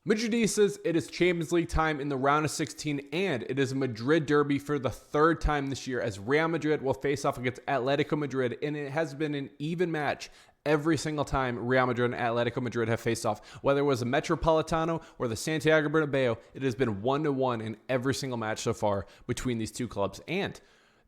Madridistas, it is Champions League time in the round of 16, and it is a Madrid Derby for the third time this year as Real Madrid will face off against Atletico Madrid, and it has been an even match every single time Real Madrid and Atletico Madrid have faced off. Whether it was a Metropolitano or the Santiago Bernabeau, it has been 1-1 in every single match so far between these two clubs. And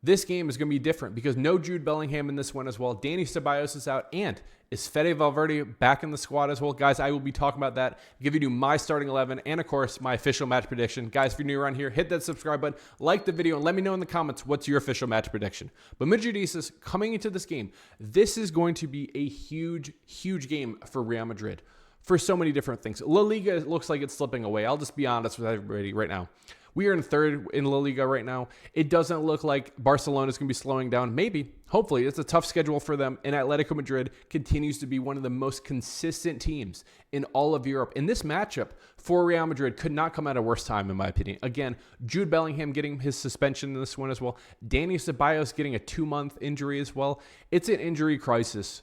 this game is going to be different because no Jude Bellingham in this one as well. Dani Ceballos is out, and is Fede Valverde back in the squad as well? Guys, I will be talking about that, give you my starting 11, and of course, my official match prediction. Guys, if you're new around here, hit that subscribe button, like the video, and let me know in the comments what's your official match prediction. But Madridistas, coming into this game, this is going to be a huge, huge game for Real Madrid for so many different things. La Liga looks like it's slipping away. I'll just be honest with everybody right now. We are in third in La Liga right now. It doesn't look like Barcelona is going to be slowing down. Maybe, hopefully, it's a tough schedule for them. And Atletico Madrid continues to be one of the most consistent teams in all of Europe. And this matchup for Real Madrid could not come at a worse time, in my opinion. Again, Jude Bellingham getting his suspension in this one as well. Dani Ceballos getting a 2-month injury as well. It's an injury crisis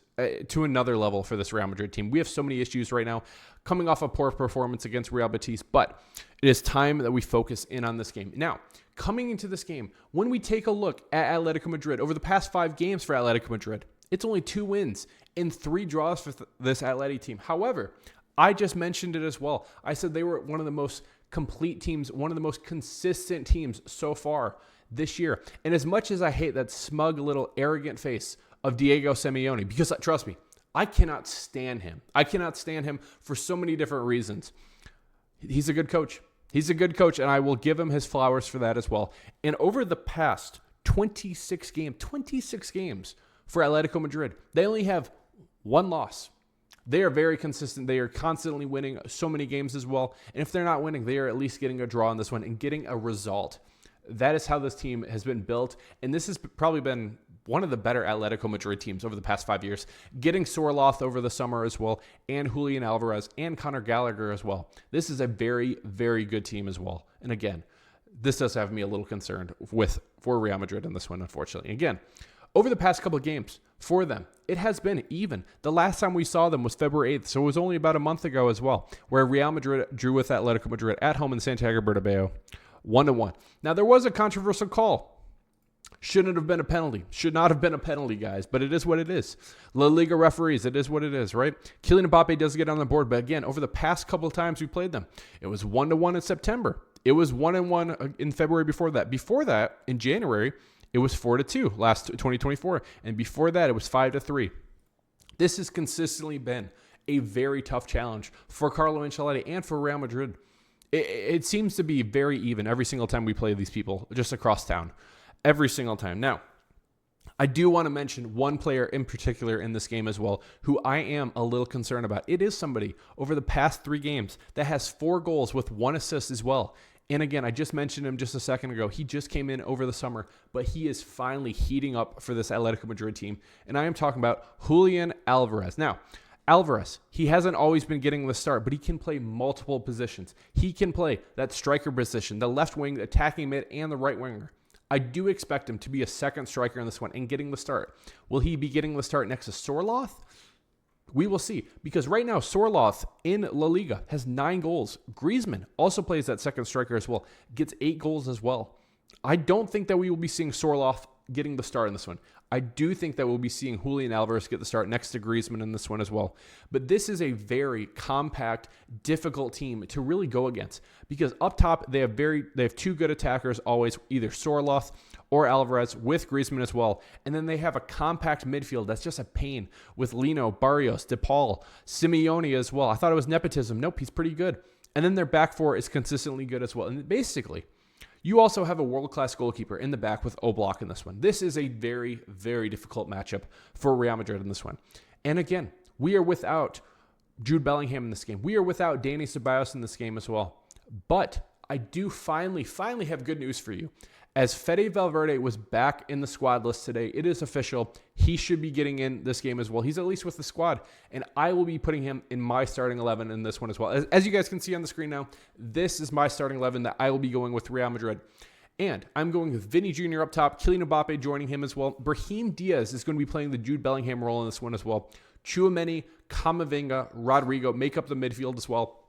to another level for this Real Madrid team. We have so many issues right now coming off a poor performance against Real Betis, but it is time that we focus in on this game. Now, coming into this game, when we take a look at Atletico Madrid, over the past 5 games for Atletico Madrid, it's only 2 wins and 3 draws for this Atleti team. However, I just mentioned it as well. I said they were one of the most complete teams, one of the most consistent teams so far this year. And as much as I hate that smug little arrogant face of Diego Simeone, because trust me, I cannot stand him. I cannot stand him for so many different reasons. He's a good coach. He's a good coach, and I will give him his flowers for that as well. And over the past 26 games for Atletico Madrid, they only have 1 loss. They are very consistent. They are constantly winning so many games as well. And if they're not winning, they are at least getting a draw in this one and getting a result. That is how this team has been built. And this has probably been one of the better Atletico Madrid teams over the past 5 years, getting Sorloth over the summer as well, and Julian Alvarez and Conor Gallagher as well. This is a very, very good team as well. And again, this does have me a little concerned for Real Madrid in this one, unfortunately. Again, over the past couple of games for them, it has been even. The last time we saw them was February 8th, so it was only about a month ago as well, where Real Madrid drew with Atletico Madrid at home in Santiago Bernabeau, 1-1. Now, there was a controversial call. Shouldn't have been a penalty. Should not have been a penalty, guys, but it is what it is. La Liga referees, it is what it is, right? Kylian Mbappe does get on the board, but again, over the past couple of times we played them, it was 1-1 in September. It was 1-1 in February before that. Before that, in January, it was 4-2 last 2024, and before that, it was 5-3. This has consistently been a very tough challenge for Carlo Ancelotti and for Real Madrid. It seems to be very even every single time we play these people just across town. Every single time. Now, I do want to mention one player in particular in this game as well, who I am a little concerned about. It is somebody over the past 3 games that has 4 goals with 1 assist as well. And again, I just mentioned him just a second ago. He just came in over the summer, but he is finally heating up for this Atletico Madrid team. And I am talking about Julian Alvarez. Now, Alvarez, he hasn't always been getting the start, but he can play multiple positions. He can play that striker position, the left wing, the attacking mid, and the right winger. I do expect him to be a second striker in this one and getting the start. Will he be getting the start next to Sorloth? We will see. Because right now, Sorloth in La Liga has 9 goals. Griezmann also plays that second striker as well. Gets 8 goals as well. I don't think that we will be seeing Sorloth getting the start in this one. I do think that we'll be seeing Julian Alvarez get the start next to Griezmann in this one as well. But this is a very compact, difficult team to really go against because up top they have 2 good attackers always, either Sorloth or Alvarez with Griezmann as well. And then they have a compact midfield that's just a pain with Lino, Barrios, DePaul, Simeone as well. I thought it was nepotism. Nope, he's pretty good. And then their back 4 is consistently good as well. And basically, you also have a world-class goalkeeper in the back with Oblak in this one. This is a very, very difficult matchup for Real Madrid in this one. And again, we are without Jude Bellingham in this game. We are without Dani Ceballos in this game as well. But I do finally have good news for you. As Fede Valverde was back in the squad list today, it is official. He should be getting in this game as well. He's at least with the squad, and I will be putting him in my starting 11 in this one as well. As you guys can see on the screen now, this is my starting 11 that I will be going with Real Madrid. And I'm going with Vinny Jr. up top, Kylian Mbappe joining him as well. Brahim Diaz is going to be playing the Jude Bellingham role in this one as well. Tchouaméni, Camavinga, Rodrigo make up the midfield as well.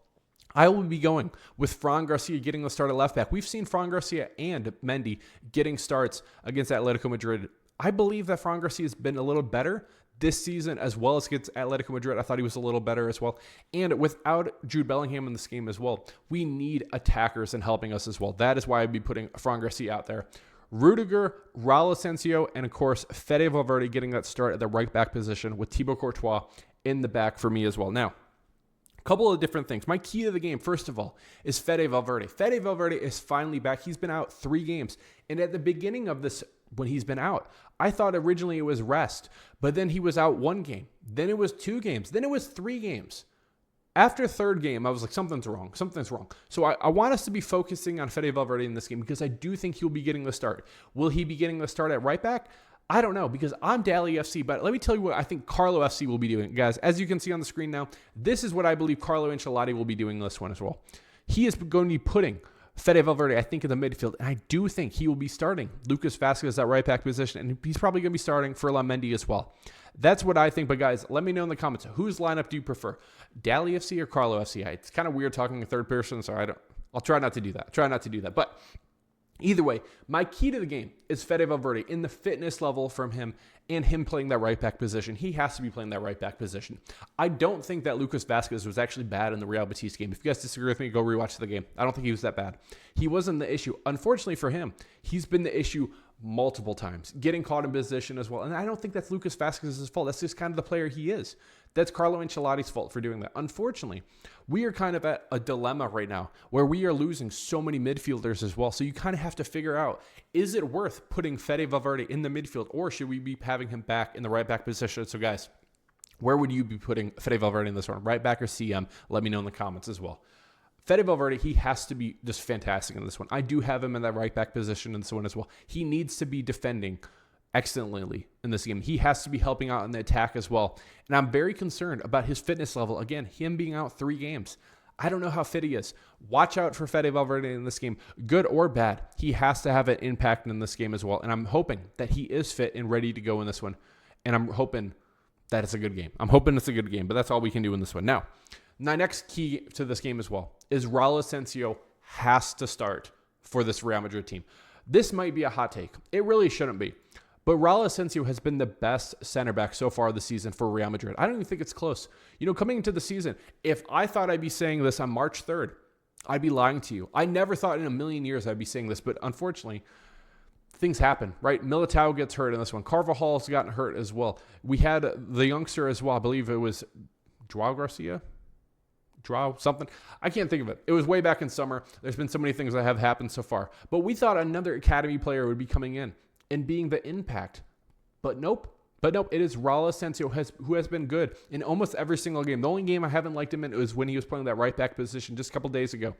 I will be going with Fran Garcia getting the start at left back. We've seen Fran Garcia and Mendy getting starts against Atletico Madrid. I believe that Fran Garcia has been a little better this season as well as against Atletico Madrid. I thought he was a little better as well. And without Jude Bellingham in this game as well, we need attackers and helping us as well. That is why I'd be putting Fran Garcia out there. Rudiger, Raul Asensio, and of course, Fede Valverde getting that start at the right back position with Thibaut Courtois in the back for me as well. Now, couple of different things. My key to the game, first of all, is Fede Valverde. Fede Valverde is finally back. He's been out 3 games. And at the beginning of this, when he's been out, I thought originally it was rest. But then he was out 1 game. Then it was 2 games. Then it was 3 games. After 3rd game, I was like, something's wrong. Something's wrong. So I want us to be focusing on Fede Valverde in this game because I do think he'll be getting the start. Will he be getting the start at right back? I don't know because I'm Dallyfc, but let me tell you what I think Carlo FC will be doing. Guys, as you can see on the screen now, this is what I believe Carlo Ancelotti will be doing this one as well. He is going to be putting Fede Valverde, I think, in the midfield, and I do think he will be starting Lucas Vazquez at right back position, and he's probably going to be starting Mendy as well. That's what I think, but guys, let me know in the comments, whose lineup do you prefer, Dallyfc or Carlo FC? It's kind of weird talking in third person, so I'll try not to do that. But either way, my key to the game is Fede Valverde in the fitness level from him and him playing that right back position. He has to be playing that right back position. I don't think that Lucas Vazquez was actually bad in the Real Betis game. If you guys disagree with me, go rewatch the game. I don't think he was that bad. He wasn't the issue. Unfortunately for him, he's been the issue multiple times, getting caught in position as well. And I don't think that's Lucas Vazquez's fault. That's just kind of the player he is. That's Carlo Ancelotti's fault for doing that. Unfortunately, we are kind of at a dilemma right now where we are losing so many midfielders as well. So you kind of have to figure out, is it worth putting Fede Valverde in the midfield or should we be having him back in the right back position? So guys, where would you be putting Fede Valverde in this one? Right back or CM? Let me know in the comments as well. Fede Valverde, he has to be just fantastic in this one. I do have him in that right back position in this one as well. He needs to be defending excellently in this game. He has to be helping out in the attack as well. And I'm very concerned about his fitness level. Again, him being out 3 games. I don't know how fit he is. Watch out for Fede Valverde in this game. Good or bad, he has to have an impact in this game as well. And I'm hoping that he is fit and ready to go in this one. And I'm hoping that it's a good game. But that's all we can do in this one. Now, my next key to this game as well is Raul Asensio has to start for this Real Madrid team. This might be a hot take. It really shouldn't be. But Raul Asensio has been the best center back so far this season for Real Madrid. I don't even think it's close. Coming into the season, if I thought I'd be saying this on March 3rd, I'd be lying to you. I never thought in a million years I'd be saying this, but unfortunately, things happen, right? Militao gets hurt in this one. Carvajal's gotten hurt as well. We had the youngster as well. I believe it was Joao Garcia. Something. I can't think of it. It was way back in summer. There's been so many things that have happened so far. But we thought another academy player would be coming in and being the impact. But nope. It is Raul Asensio who has been good in almost every single game. The only game I haven't liked him in was when he was playing that right back position just a couple days ago.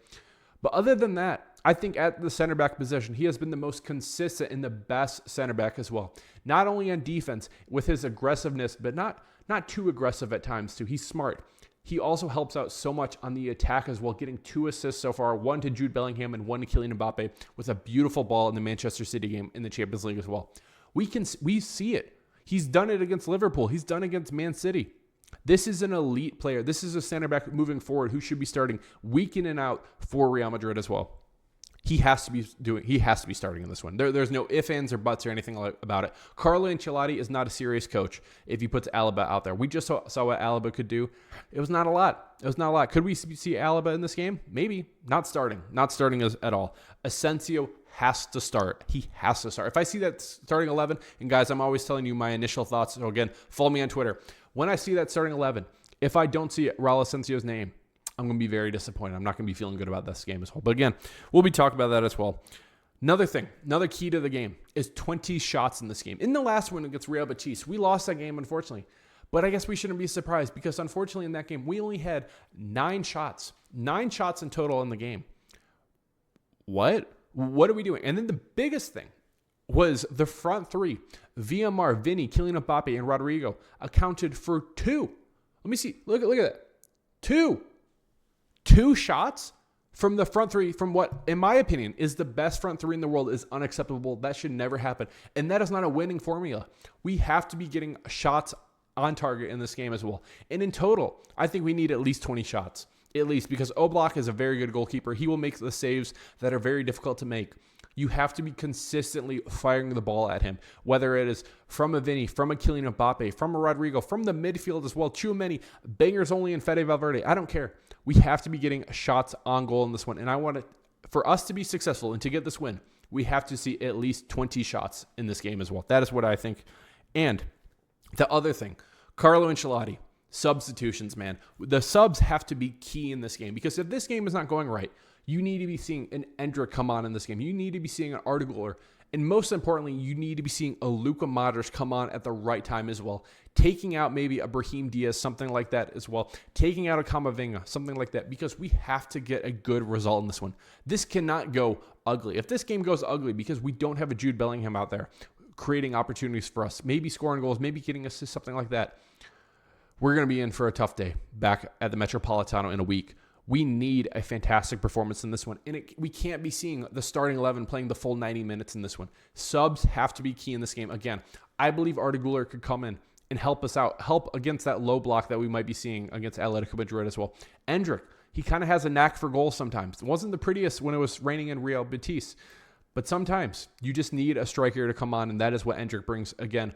But other than that, I think at the center back position, he has been the most consistent and the best center back as well. Not only on defense with his aggressiveness, but not too aggressive at times too. He's smart. He also helps out so much on the attack as well, getting 2 assists so far, 1 to Jude Bellingham and 1 to Kylian Mbappe with a beautiful ball in the Manchester City game in the Champions League as well. We see it. He's done it against Liverpool. He's done it against Man City. This is an elite player. This is a center back moving forward who should be starting week in and out for Real Madrid as well. He has to be starting in this one. There's no ifs, ands, or buts or anything about it. Carlo Ancelotti is not a serious coach if he puts Alaba out there. We just saw what Alaba could do. It was not a lot. Could we see Alaba in this game? Maybe. Not starting at all. Asensio has to start. He has to start. If I see that starting 11, and guys, I'm always telling you my initial thoughts. So again, follow me on Twitter. When I see that starting 11, if I don't see Raul Asensio's name, I'm going to be very disappointed. I'm not going to be feeling good about this game as well. But again, we'll be talking about that as well. Another key to the game is 20 shots in this game. In the last one against Real Betis, we lost that game, unfortunately. But I guess we shouldn't be surprised because unfortunately in that game, we only had 9 shots. 9 shots in total in the game. What are we doing? And then the biggest thing was the front 3. VMR, Vinny, Kylian Mbappe, and Rodrigo accounted for 2. Let me see. Look at that. 2 shots from the front 3 from what, in my opinion, is the best front 3 in the world is unacceptable. That should never happen. And that is not a winning formula. We have to be getting shots on target in this game as well. And in total, I think we need at least 20 shots. at least, because Oblak is a very good goalkeeper. He will make the saves that are very difficult to make. You have to be consistently firing the ball at him, whether it is from a Vinny, from a Kylian Mbappe, from a Rodrigo, from the midfield as well. Tchouameni, bangers only in Fede Valverde. I don't care. We have to be getting shots on goal in this one. And I want for us to be successful and to get this win, we have to see at least 20 shots in this game as well. That is what I think. And the other thing, Carlo Ancelotti, substitutions, man. The subs have to be key in this game, because if this game is not going right, you need to be seeing an Endrick come on in this game. You need to be seeing an Arda Güler. And most importantly, you need to be seeing a Luka Modric come on at the right time as well. Taking out maybe a Brahim Diaz, something like that as well. Taking out a Camavinga, something like that. Because we have to get a good result in this one. This cannot go ugly. If this game goes ugly because we don't have a Jude Bellingham out there creating opportunities for us, maybe scoring goals, maybe getting assists, something like that, we're going to be in for a tough day back at the Metropolitano in a week. We need a fantastic performance in this one. And we can't be seeing the starting 11 playing the full 90 minutes in this one. Subs have to be key in this game. Again, I believe Arda Güler could come in and help us out, help against that low block that we might be seeing against Atletico Madrid as well. Endrick, he kind of has a knack for goals sometimes. It wasn't the prettiest when it was raining in Real Betis, but sometimes you just need a striker to come on, and that is what Endrick brings. Again,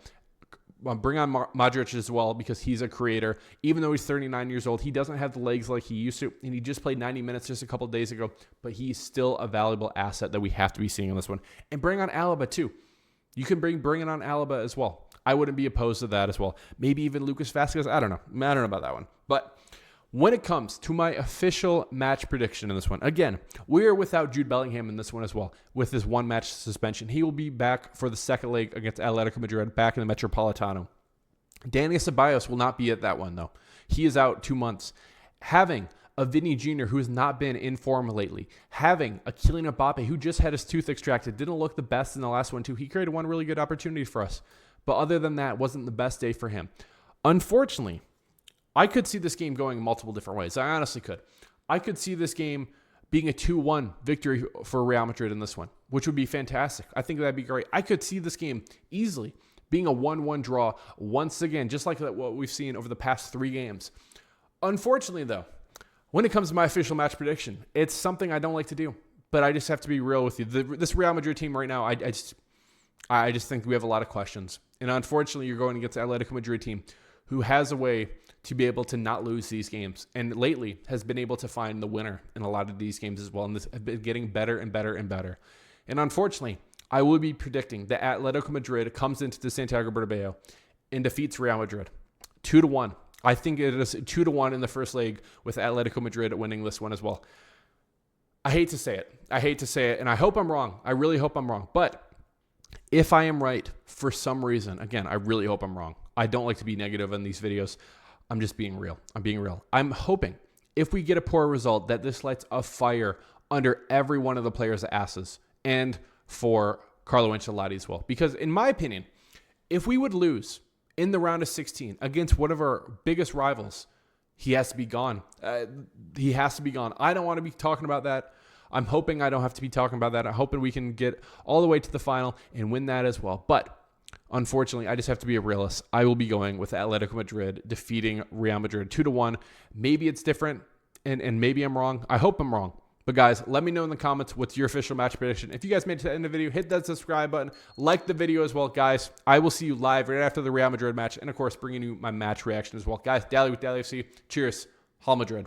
bring on Modric as well, because he's a creator. Even though he's 39 years old, he doesn't have the legs like he used to, and he just played 90 minutes just a couple of days ago, but he's still a valuable asset that we have to be seeing in this one. And bring on Alaba too. You can bring it on Alaba as well. I wouldn't be opposed to that as well. Maybe even Lucas Vazquez. I don't know about that one. But when it comes to my official match prediction in this one, again, we are without Jude Bellingham in this one as well, with his one match suspension. He will be back for the second leg against Atletico Madrid, back in the Metropolitano. Dani Ceballos will not be at that one, though. He is out 2 months. Having a Vinny Jr. who has not been in form lately, having a Kylian Mbappe who just had his tooth extracted, didn't look the best in the last one too. He created one really good opportunity for us, but other than that, wasn't the best day for him. Unfortunately, I could see this game going multiple different ways. I honestly could. I could see this game being a 2-1 victory for Real Madrid in this one, which would be fantastic. I think that'd be great. I could see this game easily being a 1-1 draw once again, just like what we've seen over the past 3 games. Unfortunately, though, when it comes to my official match prediction, it's something I don't like to do, but I just have to be real with you. This Real Madrid team right now, I just think we have a lot of questions. And unfortunately, you're going against the Atletico Madrid team who has a way to be able to not lose these games, and lately has been able to find the winner in a lot of these games as well, and this has been getting better and better and better. And unfortunately, I will be predicting that Atletico Madrid comes into the Santiago Bernabeau and defeats Real Madrid 2-1. I think it is 2-1 in the first leg, with Atletico Madrid winning this one as well. I hate to say it, and I hope I'm wrong. I really hope I'm wrong. But if I am right for some reason, again, I really hope I'm wrong. I don't like to be negative in these videos. I'm just being real. I'm being real. I'm hoping if we get a poor result that this lights a fire under every one of the players' asses, and for Carlo Ancelotti as well. Because in my opinion, if we would lose in the round of 16 against one of our biggest rivals, he has to be gone. He has to be gone. I don't want to be talking about that. I'm hoping I don't have to be talking about that. I'm hoping we can get all the way to the final and win that as well. But unfortunately, I just have to be a realist. I will be going with Atletico Madrid defeating Real Madrid 2-1. Maybe it's different, and maybe I'm wrong. I hope I'm wrong. But guys, let me know in the comments what's your official match prediction. If you guys made it to the end of the video, hit that subscribe button. Like the video as well, guys. I will see you live right after the Real Madrid match, and of course, bringing you my match reaction as well. Guys, Dally with Dallyfc. Cheers. Hala Madrid.